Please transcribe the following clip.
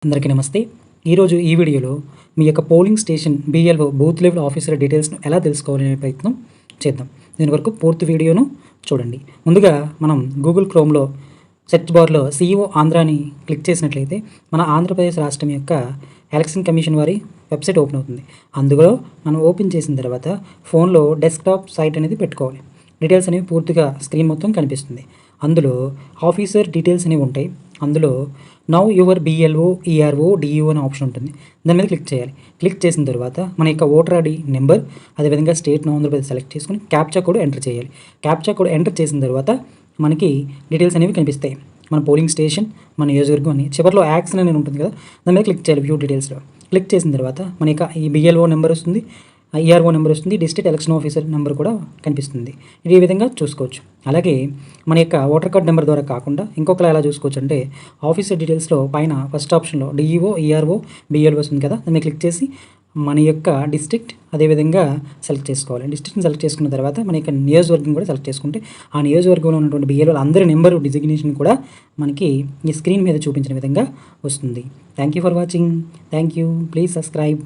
అందరికీ నమస్తే. ఈరోజు ఈ వీడియోలో మీ యొక్క polling station BLO booth level officer డీటెయిల్స్ను ఎలా తెలుసుకోవాలనే ప్రయత్నం చేద్దాం. దీని వరకు పూర్తి వీడియోను చూడండి. ముందుగా మనం గూగుల్ క్రోమ్లో సెర్చ్ బార్లో CEO ఆంధ్ర అని క్లిక్ చేసినట్లయితే మన ఆంధ్రప్రదేశ్ రాష్ట్రం యొక్క ఎలక్షన్ కమిషన్ వారి వెబ్సైట్ ఓపెన్ అవుతుంది. అందులో మనం ఓపెన్ చేసిన తర్వాత ఫోన్లో డెస్క్టాప్ సైట్ అనేది పెట్టుకోవాలి. డీటెయిల్స్ అనేవి పూర్తిగా స్క్రీన్ మొత్తం కనిపిస్తుంది. అందులో ఆఫీసర్ డీటెయిల్స్ అనేవి ఉంటాయి. అందులో now your BLO ERO DEO అనే ఆప్షన్ ఉంటుంది. దాని మీద క్లిక్ చేయాలి. క్లిక్ చేసిన తర్వాత మన యొక్క ఓటర్ ID నెంబర్, అదేవిధంగా స్టేట్ ఆంధ్రప్రదేశ్ సెలెక్ట్ చేసుకుని క్యాప్చా కోడ్ ఎంటర్ చేయాలి. క్యాప్చా కోడ్ ఎంటర్ చేసిన తర్వాత మనకి డీటెయిల్స్ అనేవి కనిపిస్తాయి. మన పోలింగ్ స్టేషన్, మన నియోజకవర్గం అని చివరిలో యాక్షన్ అనేది ఉంటుంది కదా, దాని మీద క్లిక్ చేయాలి. వ్యూ డీటెయిల్స్లో క్లిక్ చేసిన తర్వాత మన యొక్క ఈ BLO నెంబర్ వస్తుంది, ERO నెంబర్ వస్తుంది, డిస్ట్రిక్ట్ ఎలక్షన్ ఆఫీసర్ నెంబర్ కూడా కనిపిస్తుంది. ఇది ఈ విధంగా చూసుకోవచ్చు. అలాగే మన యొక్క ఓటర్ కార్డ్ నెంబర్ ద్వారా కాకుండా ఇంకొకలా ఎలా చూసుకోవచ్చు అంటే, ఆఫీసర్ డీటెయిల్స్లో పైన ఫస్ట్ ఆప్షన్లో DEO ERO BLO వస్తుంది కదా, దాన్ని క్లిక్ చేసి మన యొక్క డిస్ట్రిక్ట్ అదేవిధంగా సెలెక్ట్ చేసుకోవాలి. డిస్ట్రిక్ట్ని సెలెక్ట్ చేసుకున్న తర్వాత మన యొక్క నియోజకవర్గం కూడా సెలెక్ట్ చేసుకుంటే ఆ నియోజకవర్గంలో ఉన్నటువంటి BLO అందరి నెంబరు డిజిగ్నేషన్ కూడా మనకి ఈ స్క్రీన్ మీద చూపించిన విధంగా వస్తుంది. Thank you for watching. Thank you. Please subscribe.